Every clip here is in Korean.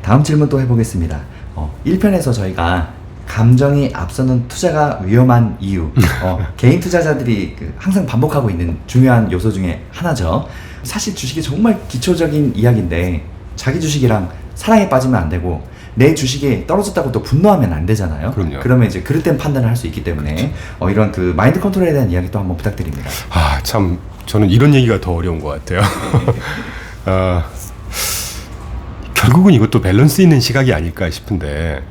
다음 질문 또 해보겠습니다. 1편에서 저희가 감정이 앞서는 투자가 위험한 이유, 개인 투자자들이 항상 반복하고 있는 중요한 요소 중에 하나죠. 사실 주식이 정말 기초적인 이야기인데 자기 주식이랑 사랑에 빠지면 안 되고 내 주식이 떨어졌다고 또 분노하면 안 되잖아요. 그럼요. 그러면 이제 그릇된 판단을 할 수 있기 때문에 그렇죠. 이런 그 마인드 컨트롤에 대한 이야기 또 한번 부탁드립니다. 참 저는 이런 얘기가 더 어려운 것 같아요. 결국은 이것도 밸런스 있는 시각이 아닐까 싶은데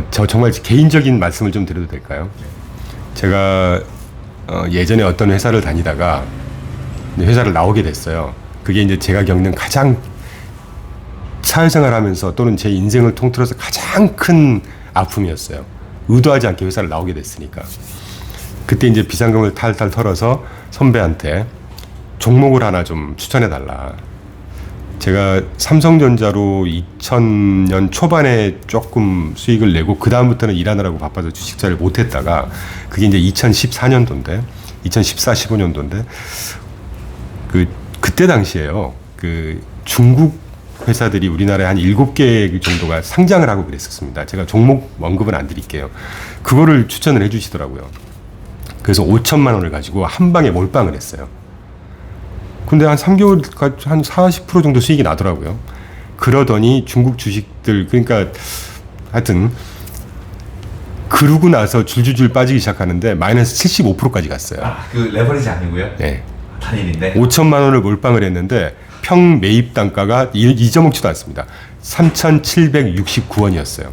저 정말 개인적인 말씀을 좀 드려도 될까요? 제가 예전에 어떤 회사를 다니다가 회사를 나오게 됐어요. 그게 이제 제가 겪는 가장 사회생활하면서 또는 제 인생을 통틀어서 가장 큰 아픔이었어요. 의도하지 않게 회사를 나오게 됐으니까. 그때 이제 비상금을 탈탈 털어서 선배한테 종목을 하나 좀 추천해달라. 제가 삼성전자로 2000년 초반에 조금 수익을 내고 그 다음부터는 일하느라고 바빠서 주식 투자를 못했다가 그게 이제 2014년도인데 2014-15년도인데 그때 당시에요. 중국 회사들이 우리나라에 한 7개 정도가 상장을 하고 그랬었습니다. 제가 종목 언급은 안 드릴게요. 그거를 추천을 해 주시더라고요. 그래서 5천만 원을 가지고 한 방에 몰빵을 했어요. 근데 한 3개월, 한 40% 정도 수익이 나더라고요. 그러더니 중국 주식들, 그러니까 하여튼 그러고 나서 줄줄줄 빠지기 시작하는데 마이너스 75%까지 갔어요. 그 레버리지 아니고요? 네. 단일인데? 5천만 원을 몰빵을 했는데 평 매입 단가가 잊어먹지도 않습니다. 3,769원이었어요.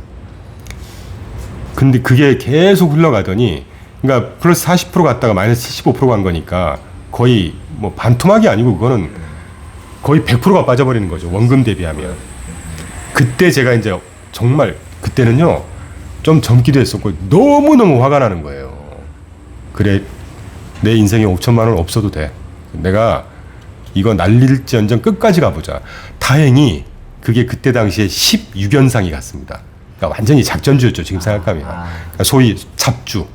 근데 그게 계속 흘러가더니, 그러니까 플러스 40% 갔다가 마이너스 75% 간 거니까 거의 뭐 반토막이 아니고 그거는 거의 100%가 빠져버리는 거죠. 원금 대비하면. 그때 제가 이제 정말 그때는요, 좀 젊기도 했었고 너무너무 화가 나는 거예요. 그래, 내 인생에 5천만 원 없어도 돼. 내가 이거 날릴지언정 끝까지 가보자. 다행히 그게 그때 당시에 16연상이 갔습니다. 그러니까 완전히 작전주였죠. 지금 생각하면. 그러니까 소위 잡주.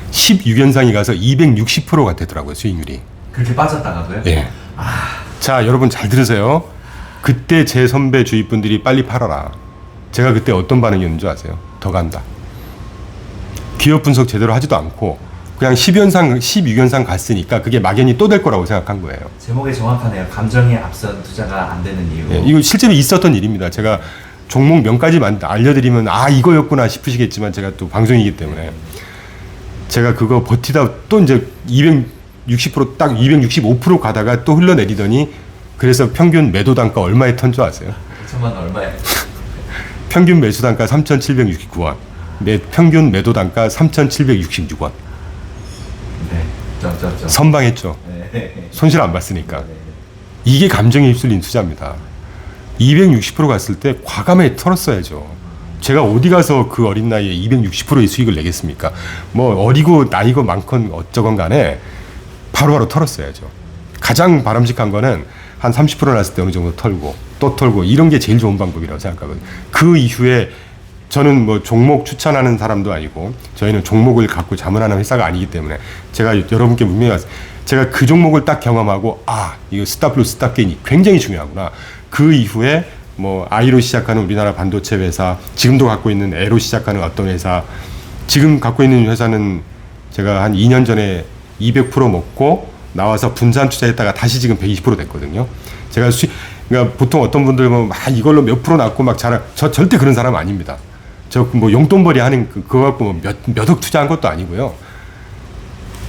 16연상이 가서 260%가 되더라고요. 수익률이. 그렇게 빠졌다가도요? 예. 자, 여러분 잘 들으세요. 그때 제 선배 주위 분들이 빨리 팔아라. 제가 그때 어떤 반응이었는 줄 아세요? 더 간다. 기업 분석 제대로 하지도 않고 그냥 10연상, 16연상 갔으니까 그게 막연히 또 될 거라고 생각한 거예요. 제목이 정확하네요. 감정에 앞선 투자가 안 되는 이유. 예, 이거 실제로 있었던 일입니다. 제가 종목 명까지만 알려드리면 이거였구나 싶으시겠지만 제가 또 방송이기 때문에 제가 그거 버티다 또 이제 260% 딱 265% 가다가 또 흘러내리더니 그래서 평균 매도 단가 얼마에 턴 줄 아세요? 5천만 원 얼마에? 평균 매수 단가 3,769원. 평균 매도 단가 3,766원. 네. 선방했죠. 네. 손실 안 봤으니까. 이게 감정에 휩쓸린 투자입니다. 260% 갔을 때 과감하게 털었어야죠. 제가 어디 가서 그 어린 나이에 260%의 수익을 내겠습니까? 뭐 어리고 나이고 많건 어쩌건 간에 바로바로 털었어야죠. 가장 바람직한 거는 한 30% 났을 때 어느 정도 털고 또 털고 이런 게 제일 좋은 방법이라고 생각하거든요. 그 이후에 저는 뭐 종목 추천하는 사람도 아니고 저희는 종목을 갖고 자문하는 회사가 아니기 때문에 제가 여러분께 분명히 제가 그 종목을 딱 경험하고 이거 스탑로스 스탑게인이 굉장히 중요하구나. 그 이후에 뭐 I로 시작하는 우리나라 반도체 회사, 지금도 갖고 있는 A로 시작하는 어떤 회사, 지금 갖고 있는 회사는 제가 한 2년 전에 200% 먹고 나와서 분산 투자했다가 다시 지금 120% 됐거든요. 제가 그러니까 보통 어떤 분들 보면 이걸로 몇 프로 났고 막 저 절대 그런 사람 아닙니다. 저 뭐 용돈벌이 하는 그거 갖고 뭐 몇억 투자한 것도 아니고요.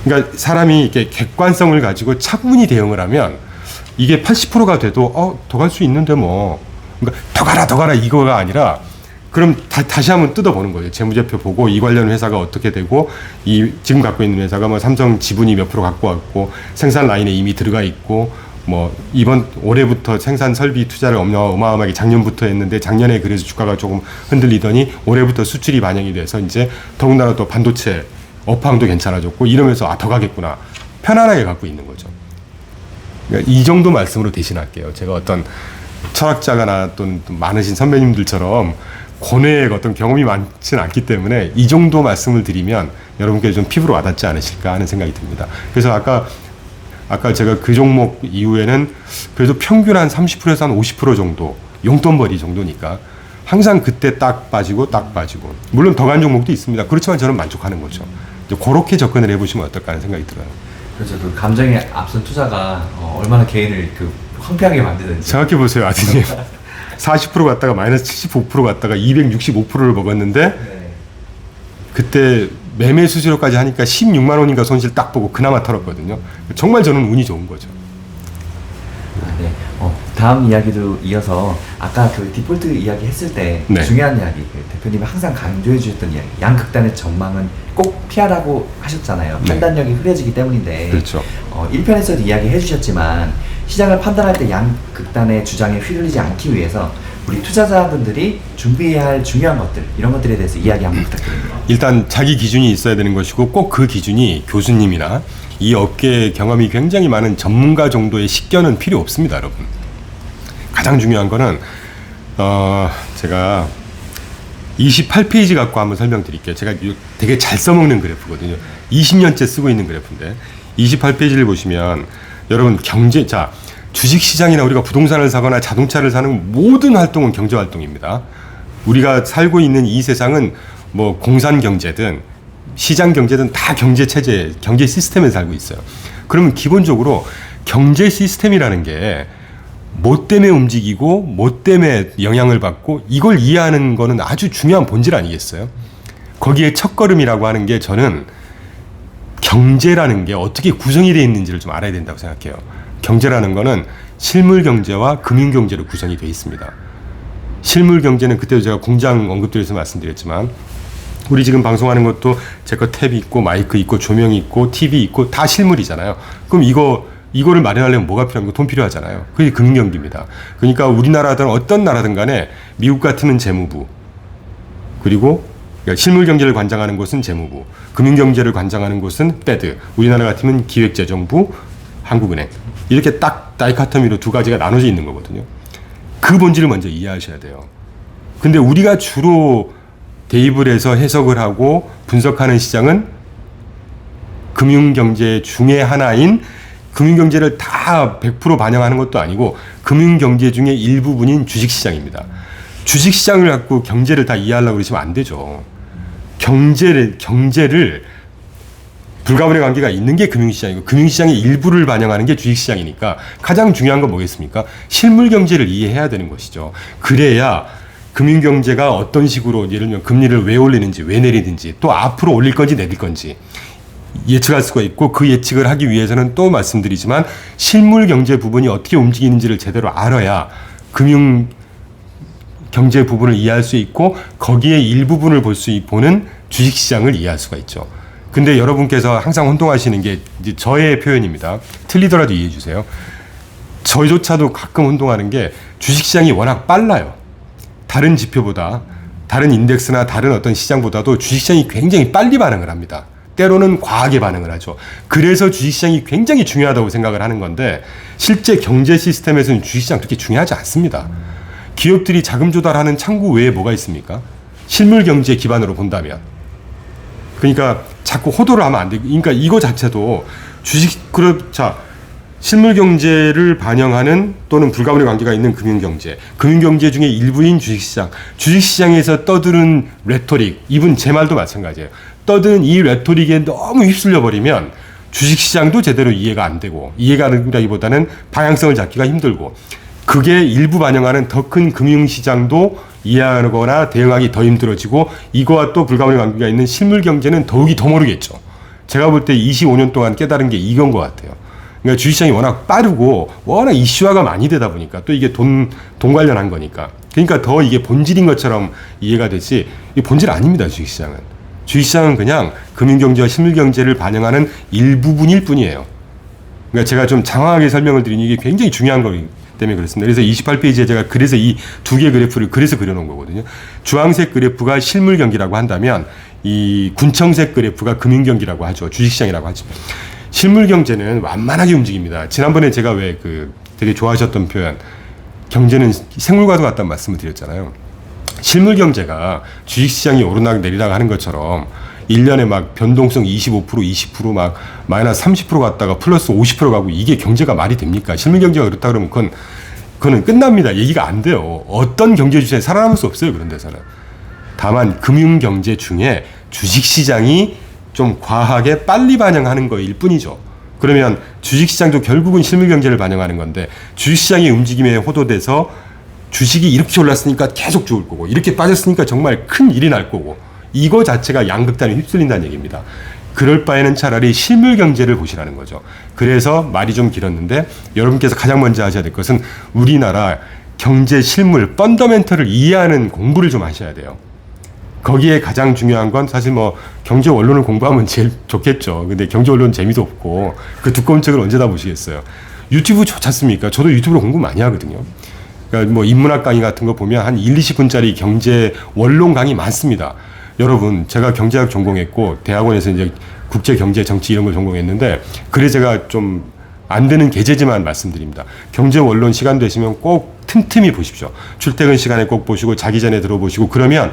그러니까 사람이 이렇게 객관성을 가지고 차분히 대응을 하면 이게 80%가 돼도 더 갈 수 있는데 뭐 그러니까 더 가라 이거가 아니라 그럼 다시 한번 뜯어보는 거예요. 재무제표 보고 이 관련 회사가 어떻게 되고 지금 갖고 있는 회사가 뭐 삼성 지분이 몇 프로 갖고 왔고 생산 라인에 이미 들어가 있고 뭐 이번 올해부터 생산 설비 투자를 어마어마하게 작년부터 했는데 작년에 그래서 주가가 조금 흔들리더니 올해부터 수출이 반영이 돼서 이제 더군다나 또 반도체 업황도 괜찮아졌고 이러면서 더 가겠구나 편안하게 갖고 있는 거죠. 그러니까 이 정도 말씀으로 대신할게요. 제가 어떤 철학자거나 또는 많으신 선배님들처럼 고뇌의 어떤 경험이 많지는 않기 때문에 이 정도 말씀을 드리면 여러분께 좀 피부로 와닿지 않으실까 하는 생각이 듭니다. 그래서 아까 제가 그 종목 이후에는 그래도 평균 한 30%에서 한 50% 정도 용돈벌이 정도니까 항상 그때 딱 빠지고 물론 더 간 종목도 있습니다. 그렇지만 저는 만족하는 거죠. 이제 그렇게 접근을 해보시면 어떨까 하는 생각이 들어요. 그렇죠. 그 감정에 앞선 투자가 얼마나 개인을 황폐하게 만드는지. 생각해 보세요, 아드님. 40% 갔다가 마이너스 75% 갔다가 265%를 먹었는데 네. 그때 매매 수수료까지 하니까 16만 원인가 손실 딱 보고 그나마 털었거든요. 정말 저는 운이 좋은 거죠. 네. 다음 이야기도 이어서 아까 그 디폴트 이야기 했을 때 네. 중요한 이야기, 대표님이 항상 강조해 주셨던 이야기, 양극단의 전망은 꼭 피하라고 하셨잖아요. 네. 판단력이 흐려지기 때문인데. 그렇죠. 1편에서도 이야기 해주셨지만 시장을 판단할 때 양극단의 주장에 휘둘리지 않기 위해서 우리 투자자분들이 준비해야 할 중요한 것들, 이런 것들에 대해서 이야기 한번 부탁드립니다. 일단 자기 기준이 있어야 되는 것이고 꼭 그 기준이 교수님이나 이 업계에 경험이 굉장히 많은 전문가 정도의 식견은 필요 없습니다, 여러분. 가장 중요한 거는 제가 28페이지 갖고 한번 설명드릴게요. 제가 되게 잘 써먹는 그래프거든요. 20년째 쓰고 있는 그래프인데 28페이지를 보시면 여러분 주식시장이나 우리가 부동산을 사거나 자동차를 사는 모든 활동은 경제활동입니다. 우리가 살고 있는 이 세상은 뭐 공산경제든 시장경제든 다 경제체제, 경제 시스템에 살고 있어요. 그러면 기본적으로 경제 시스템이라는 게 뭐 때문에 움직이고 뭐 때문에 영향을 받고 이걸 이해하는 거는 아주 중요한 본질 아니겠어요? 거기에 첫걸음이라고 하는 게 저는 경제라는 게 어떻게 구성이 되어 있는지를 좀 알아야 된다고 생각해요. 경제라는 거는 실물 경제와 금융 경제로 구성이 되어 있습니다. 실물 경제는 그때도 제가 공장 언급드려서 말씀드렸지만 우리 지금 방송하는 것도 제 거 탭이 있고 마이크 있고 조명이 있고 TV 있고 다 실물이잖아요. 그럼 이거를 마련하려면 뭐가 필요한 거? 돈 필요하잖아요. 그게 금융경기입니다. 그러니까 우리나라든 어떤 나라든 간에 미국 같으면 재무부, 그리고 실물 경제를 관장하는 곳은 재무부, 금융 경제를 관장하는 곳은 패드, 우리나라 같으면 기획재정부, 한국은행. 이렇게 딱 다이카토미로 두 가지가 나눠져 있는 거거든요. 그 본질을 먼저 이해하셔야 돼요. 근데 우리가 주로 대입을 해서 해석을 하고 분석하는 시장은 금융경제 중에 하나인, 금융경제를 다 100% 반영하는 것도 아니고 금융경제 중에 일부분인 주식시장입니다. 주식시장을 갖고 경제를 다 이해하려고 그러시면 안 되죠. 경제를 불가분의 관계가 있는 게 금융시장이고 금융시장의 일부를 반영하는 게 주식시장이니까 가장 중요한 건 뭐겠습니까? 실물경제를 이해해야 되는 것이죠. 그래야 금융경제가 어떤 식으로, 예를 들면 금리를 왜 올리는지 왜 내리는지 또 앞으로 올릴 건지 내릴 건지 예측할 수가 있고, 그 예측을 하기 위해서는 또 말씀드리지만 실물경제 부분이 어떻게 움직이는지를 제대로 알아야 금융경제 부분을 이해할 수 있고 거기에 일부분을 보는 주식시장을 이해할 수가 있죠. 근데 여러분께서 항상 혼동하시는 게 이제 저의 표현입니다. 틀리더라도 이해해 주세요. 저조차도 가끔 혼동하는 게 주식시장이 워낙 빨라요. 다른 지표보다, 다른 인덱스나 다른 어떤 시장보다도 주식시장이 굉장히 빨리 반응을 합니다. 때로는 과하게 반응을 하죠. 그래서 주식시장이 굉장히 중요하다고 생각을 하는 건데 실제 경제 시스템에서는 주식시장 그렇게 중요하지 않습니다. 기업들이 자금 조달하는 창구 외에 뭐가 있습니까? 실물 경제 기반으로 본다면. 그러니까 자꾸 호도를 하면 안 되고, 그러니까 이거 자체도 실물 경제를 반영하는 또는 불가분의 관계가 있는 금융경제, 금융경제 중에 일부인 주식시장, 주식시장에서 떠드는 레토릭, 이분 제 말도 마찬가지예요. 떠드는 이 레토릭에 너무 휩쓸려 버리면 주식시장도 제대로 이해가 안 되고, 이해가 안 된다기보다는 방향성을 잡기가 힘들고, 그게 일부 반영하는 더 큰 금융시장도 이해하거나 대응하기 더 힘들어지고, 이거와 또 불가분의 관계가 있는 실물경제는 더욱이 더 모르겠죠. 제가 볼 때 25년 동안 깨달은 게 이건 것 같아요. 그러니까 주식시장이 워낙 빠르고 워낙 이슈화가 많이 되다 보니까, 또 이게 돈 관련한 거니까, 그러니까 더 이게 본질인 것처럼 이해가 되지, 이게 본질 아닙니다. 주식시장은 그냥 금융경제와 실물경제를 반영하는 일부분일 뿐이에요. 그러니까 제가 좀 장황하게 설명을 드리니 이게 굉장히 중요한 거기 때문에 그렇습니다. 그래서 28페이지에 제가 그래서 이 두 개의 그래프를 그래서 그려놓은 거거든요. 주황색 그래프가 실물경기라고 한다면 이 군청색 그래프가 금융경기라고 하죠. 주식시장이라고 하죠. 실물경제는 완만하게 움직입니다. 지난번에 제가 왜 되게 좋아하셨던 표현, 경제는 생물과도 같다는 말씀을 드렸잖아요. 실물경제가 주식시장이 오르락 내리락 하는 것처럼 1년에 막 변동성 25%, 20% 막 마이너스 30% 갔다가 플러스 50% 가고, 이게 경제가 말이 됩니까? 실물경제가 그렇다 그러면 그거는 끝납니다. 얘기가 안 돼요. 어떤 경제 주체에 살아남을 수 없어요. 그런 데서는. 다만 금융 경제 중에 주식 시장이 좀 과하게 빨리 반영하는 거일 뿐이죠. 그러면 주식 시장도 결국은 실물 경제를 반영하는 건데 주식 시장의 움직임에 호도돼서 주식이 이렇게 올랐으니까 계속 좋을 거고 이렇게 빠졌으니까 정말 큰 일이 날 거고 이거 자체가 양극단에 휩쓸린다는 얘기입니다. 그럴 바에는 차라리 실물 경제를 보시라는 거죠. 그래서 말이 좀 길었는데 여러분께서 가장 먼저 하셔야 될 것은 우리나라 경제 실물 펀더멘털을 이해하는 공부를 좀 하셔야 돼요. 거기에 가장 중요한 건 사실 뭐 경제 원론을 공부하면 제일 좋겠죠. 근데 경제 원론 재미도 없고 그 두꺼운 책을 언제 다 보시겠어요. 유튜브 좋지 않습니까? 저도 유튜브로 공부 많이 하거든요. 그러니까 뭐 인문학 강의 같은 거 보면 한 1, 20분짜리 경제 원론 강의 많습니다. 여러분, 제가 경제학 전공했고 대학원에서 이제 국제 경제 정치 이런 걸 전공했는데 그래 제가 좀 안 되는 계제지만 말씀드립니다. 경제 원론 시간 되시면 꼭 틈틈이 보십시오. 출퇴근 시간에 꼭 보시고 자기 전에 들어보시고 그러면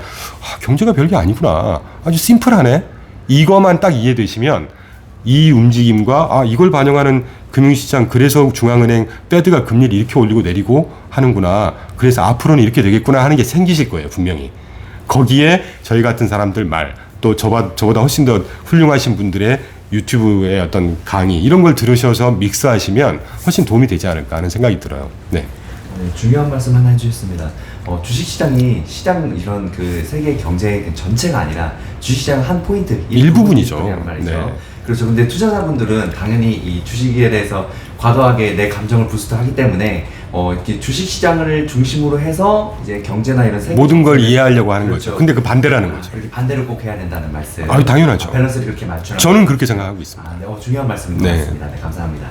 경제가 별게 아니구나. 아주 심플하네. 이거만 딱 이해되시면 이 움직임과 이걸 반영하는 금융시장 그래서 중앙은행 패드가 금리를 이렇게 올리고 내리고 하는구나. 그래서 앞으로는 이렇게 되겠구나 하는 게 생기실 거예요. 분명히. 거기에 저희 같은 사람들 말 또 저보다 훨씬 더 훌륭하신 분들의 유튜브의 어떤 강의 이런 걸 들으셔서 믹스하시면 훨씬 도움이 되지 않을까 하는 생각이 들어요. 네. 네, 중요한 말씀 하나 해주셨습니다. 주식시장이 시장 이런 그 세계 경제 그 전체가 아니라 주식시장 한 포인트 일부분이죠. 말이죠. 네. 그렇죠. 근데 투자자분들은 당연히 이 주식에 대해서 과도하게 내 감정을 부스트하기 때문에 이렇게 주식시장을 중심으로 해서 이제 경제나 이런 세계 모든 걸 이해하려고 하는 그렇죠. 거죠. 근데 그 반대라는 거죠. 그렇게 반대를 꼭 해야 된다는 말씀. 당연하죠. 밸런스를 그렇게 맞추는. 저는 그렇게 생각하고 있습니다. 네, 중요한 말씀 네. 들었습니다. 네, 감사합니다.